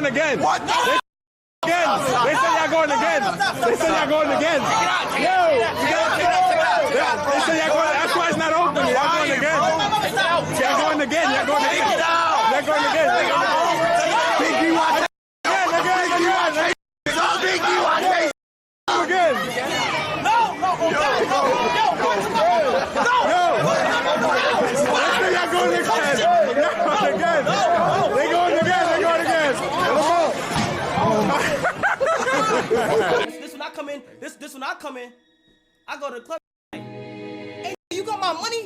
going again. What? Again. They say y'all going again. They say y'all going again. Yo, they say y'all going. That's why it's not open. Y'all going again. Y'all going again. Y'all going again. Y'all going again. Biggie, watch it. Again. Biggie, watch it. Again. No. Let's say y'all going again. They going again. They going again. This when I come in, this when I come in, I go to the club. Hey, you got my money?